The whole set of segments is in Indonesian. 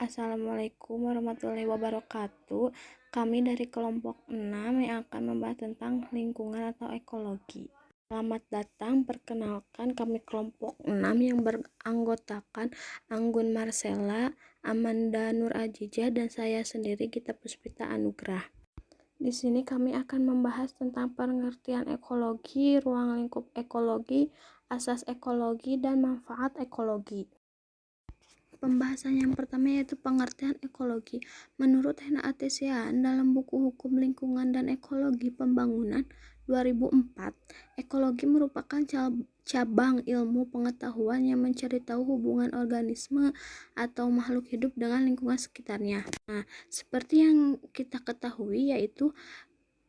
Assalamualaikum warahmatullahi wabarakatuh. Kami dari kelompok 6 yang akan membahas tentang lingkungan atau ekologi. Selamat datang, perkenalkan kami kelompok 6 yang beranggotakan Anggun Marcella, Amanda Nur Ajijah, dan saya sendiri Gita Puspita Anugrah. Di sini kami akan membahas tentang pengertian ekologi, ruang lingkup ekologi, asas ekologi, dan manfaat ekologi. Pembahasan yang pertama yaitu pengertian ekologi. Menurut Hena Atesian dalam buku Hukum Lingkungan dan Ekologi Pembangunan 2004, ekologi merupakan cabang ilmu pengetahuan yang mencari tahu hubungan organisme atau makhluk hidup dengan lingkungan sekitarnya. Nah, seperti yang kita ketahui yaitu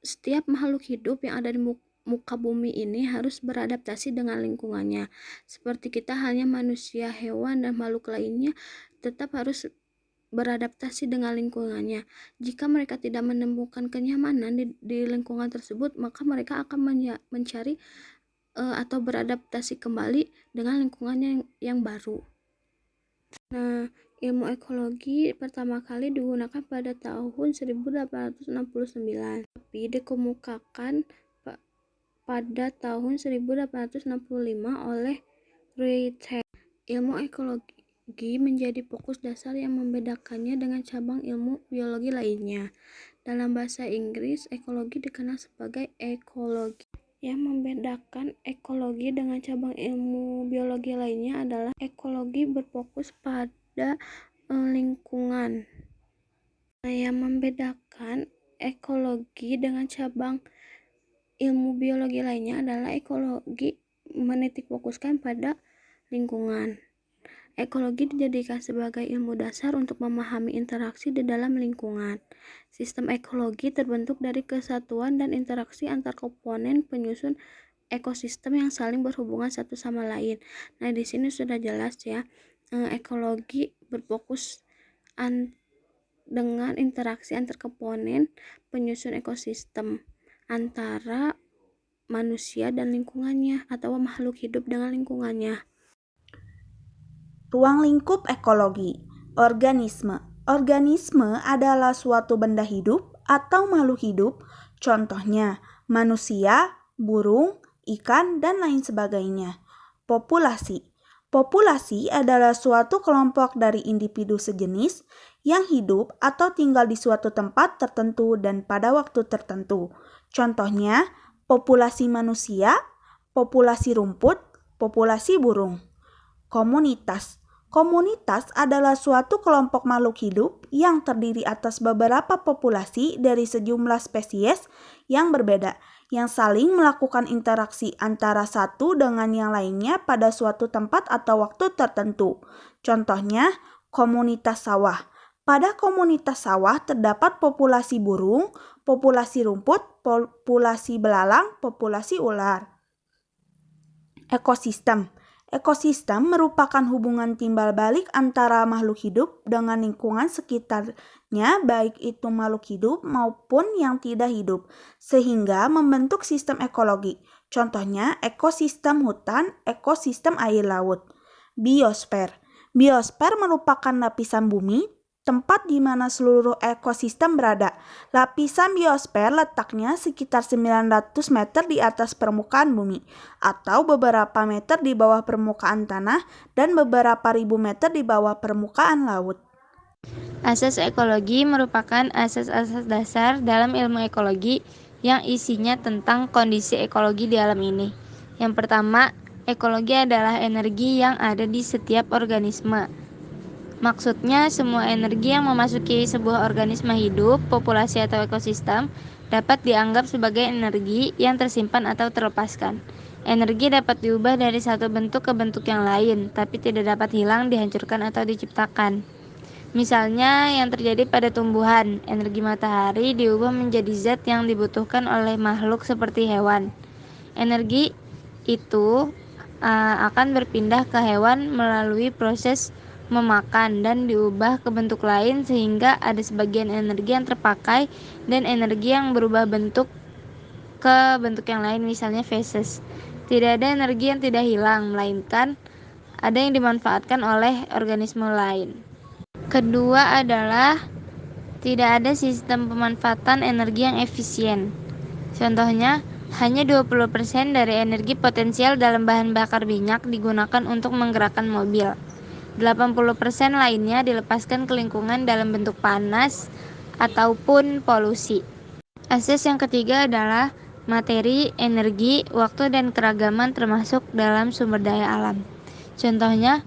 setiap makhluk hidup yang ada di muka bumi ini harus beradaptasi dengan lingkungannya. Seperti kita, hanya manusia, hewan, dan makhluk lainnya tetap harus beradaptasi dengan lingkungannya. Jika mereka tidak menemukan kenyamanan di lingkungan tersebut, maka mereka akan mencari atau beradaptasi kembali dengan lingkungannya yang baru. Nah, ilmu ekologi pertama kali digunakan pada tahun 1869, tapi dikemukakan pada tahun 1865 oleh Ruyter. Ilmu ekologi menjadi fokus dasar yang membedakannya dengan cabang ilmu biologi lainnya. Dalam bahasa Inggris, ekologi dikenal sebagai ekologi. Yang membedakan ekologi dengan cabang ilmu biologi lainnya adalah ekologi berfokus pada lingkungan. Nah, yang membedakan ekologi dengan cabang ilmu biologi lainnya adalah ekologi menitik fokuskan pada lingkungan. Ekologi dijadikan sebagai ilmu dasar untuk memahami interaksi di dalam lingkungan. Sistem ekologi terbentuk dari kesatuan dan interaksi antar komponen penyusun ekosistem yang saling berhubungan satu sama lain. Nah, di sini sudah jelas ya, ekologi berfokus dengan interaksi antar komponen penyusun ekosistem antara manusia dan lingkungannya atau makhluk hidup dengan lingkungannya. Ruang lingkup ekologi. Organisme. Organisme adalah suatu benda hidup atau makhluk hidup, contohnya manusia, burung, ikan, dan lain sebagainya. Populasi. Populasi adalah suatu kelompok dari individu sejenis yang hidup atau tinggal di suatu tempat tertentu dan pada waktu tertentu. Contohnya, populasi manusia, populasi rumput, populasi burung. Komunitas. Komunitas adalah suatu kelompok makhluk hidup yang terdiri atas beberapa populasi dari sejumlah spesies yang berbeda, yang saling melakukan interaksi antara satu dengan yang lainnya pada suatu tempat atau waktu tertentu. Contohnya, komunitas sawah. Pada komunitas sawah terdapat populasi burung, populasi rumput, populasi belalang, populasi ular. Ekosistem. Ekosistem merupakan hubungan timbal balik antara makhluk hidup dengan lingkungan sekitarnya, baik itu makhluk hidup maupun yang tidak hidup, sehingga membentuk sistem ekologi. Contohnya ekosistem hutan, ekosistem air laut. Biosfer. Biosfer merupakan lapisan bumi, tempat di mana seluruh ekosistem berada. Lapisan biosfer letaknya sekitar 900 meter di atas permukaan bumi, atau beberapa meter di bawah permukaan tanah dan beberapa ribu meter di bawah permukaan laut. Asas ekologi merupakan asas-asas dasar dalam ilmu ekologi yang isinya tentang kondisi ekologi di alam ini. Yang pertama, ekologi adalah energi yang ada di setiap organisme. Maksudnya, semua energi yang memasuki sebuah organisme hidup, populasi atau ekosistem dapat dianggap sebagai energi yang tersimpan atau terlepaskan. Energi dapat diubah dari satu bentuk ke bentuk yang lain, tapi tidak dapat hilang, dihancurkan, atau diciptakan. Misalnya yang terjadi pada tumbuhan, energi matahari diubah menjadi zat yang dibutuhkan oleh makhluk seperti hewan. Energi itu akan berpindah ke hewan melalui proses memakan dan diubah ke bentuk lain, sehingga ada sebagian energi yang terpakai dan energi yang berubah bentuk ke bentuk yang lain, misalnya feses. Tidak ada energi yang tidak hilang, melainkan ada yang dimanfaatkan oleh organisme lain. Kedua adalah tidak ada sistem pemanfaatan energi yang efisien. Contohnya, hanya 20% dari energi potensial dalam bahan bakar minyak digunakan untuk menggerakkan mobil. 80% lainnya dilepaskan ke lingkungan dalam bentuk panas ataupun polusi. Asas yang ketiga adalah materi, energi, waktu, dan keragaman termasuk dalam sumber daya alam. Contohnya,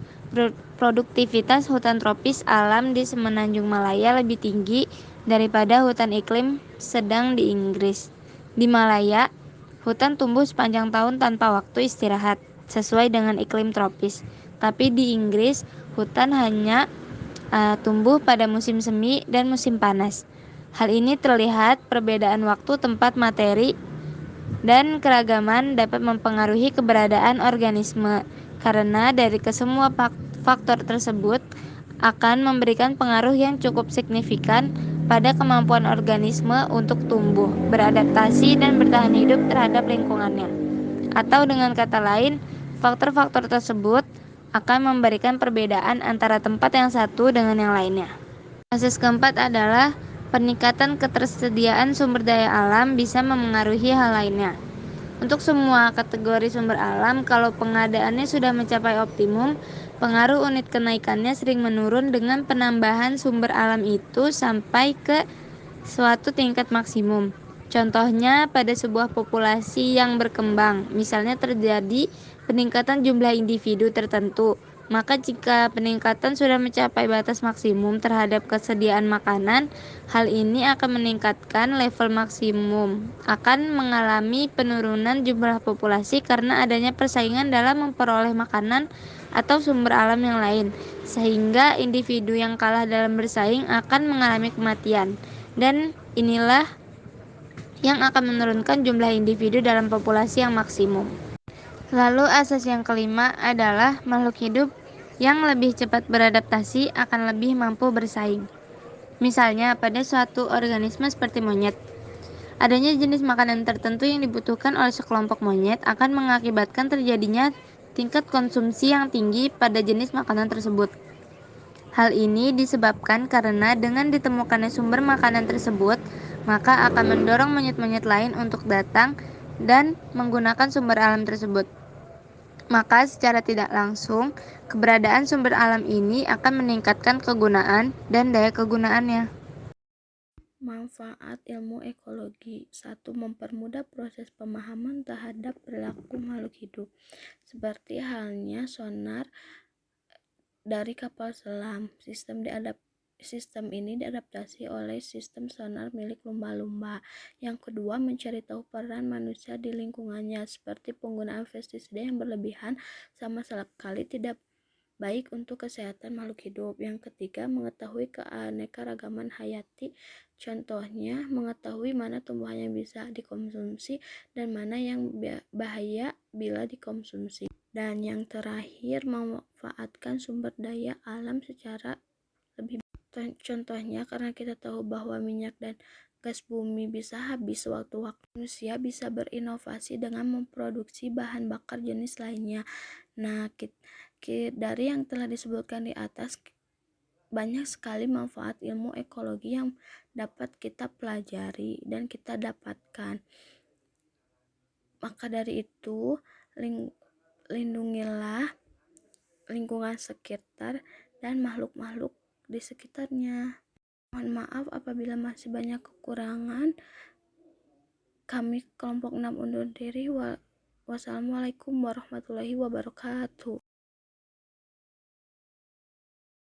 produktivitas hutan tropis alam di Semenanjung Malaya lebih tinggi daripada hutan iklim sedang di Inggris. Di Malaya, hutan tumbuh sepanjang tahun tanpa waktu istirahat, sesuai dengan iklim tropis. Tapi di Inggris, hutan hanya tumbuh pada musim semi dan musim panas. Hal ini terlihat perbedaan waktu, tempat, materi, dan keragaman dapat mempengaruhi keberadaan organisme, karena dari kesemua faktor tersebut akan memberikan pengaruh yang cukup signifikan pada kemampuan organisme untuk tumbuh, beradaptasi, dan bertahan hidup terhadap lingkungannya. Atau dengan kata lain, faktor-faktor tersebut akan memberikan perbedaan antara tempat yang satu dengan yang lainnya. Asas keempat adalah peningkatan ketersediaan sumber daya alam bisa memengaruhi hal lainnya. Untuk semua kategori sumber alam, kalau pengadaannya sudah mencapai optimum, pengaruh unit kenaikannya sering menurun dengan penambahan sumber alam itu sampai ke suatu tingkat maksimum. Contohnya pada sebuah populasi yang berkembang, misalnya terjadi peningkatan jumlah individu tertentu, maka jika peningkatan sudah mencapai batas maksimum terhadap kesediaan makanan, hal ini akan meningkatkan level maksimum, akan mengalami penurunan jumlah populasi karena adanya persaingan dalam memperoleh makanan atau sumber alam yang lain, sehingga individu yang kalah dalam bersaing akan mengalami kematian. Dan inilah yang akan menurunkan jumlah individu dalam populasi yang maksimum. Lalu asas yang kelima adalah makhluk hidup yang lebih cepat beradaptasi akan lebih mampu bersaing. Misalnya pada suatu organisme seperti monyet, adanya jenis makanan tertentu yang dibutuhkan oleh sekelompok monyet akan mengakibatkan terjadinya tingkat konsumsi yang tinggi pada jenis makanan tersebut. Hal ini disebabkan karena dengan ditemukannya sumber makanan tersebut, maka akan mendorong monyet-monyet lain untuk datang dan menggunakan sumber alam tersebut. Maka secara tidak langsung, keberadaan sumber alam ini akan meningkatkan kegunaan dan daya kegunaannya. Manfaat ilmu ekologi. 1. Mempermudah proses pemahaman terhadap perilaku makhluk hidup, seperti halnya sonar dari kapal selam. Sistem ini diadaptasi oleh sistem sonar milik lumba-lumba. Yang kedua, mencari tahu peran manusia di lingkungannya, seperti penggunaan pestisida yang berlebihan sama sekali tidak baik untuk kesehatan makhluk hidup. Yang ketiga, mengetahui keanekaragaman hayati. Contohnya, mengetahui mana tumbuhan yang bisa dikonsumsi dan mana yang bahaya bila dikonsumsi. Dan yang terakhir, memanfaatkan sumber daya alam secara lebih baik. Contohnya, karena kita tahu bahwa minyak dan gas bumi bisa habis sewaktu-waktu, manusia bisa berinovasi dengan memproduksi bahan bakar jenis lainnya. Nah, dari yang telah disebutkan di atas, banyak sekali manfaat ilmu ekologi yang dapat kita pelajari dan kita dapatkan. Maka dari itu, lindungilah lingkungan sekitar dan makhluk-makhluk di sekitarnya. Mohon maaf apabila masih banyak kekurangan. Kami kelompok 6 undur diri. Wassalamualaikum warahmatullahi wabarakatuh.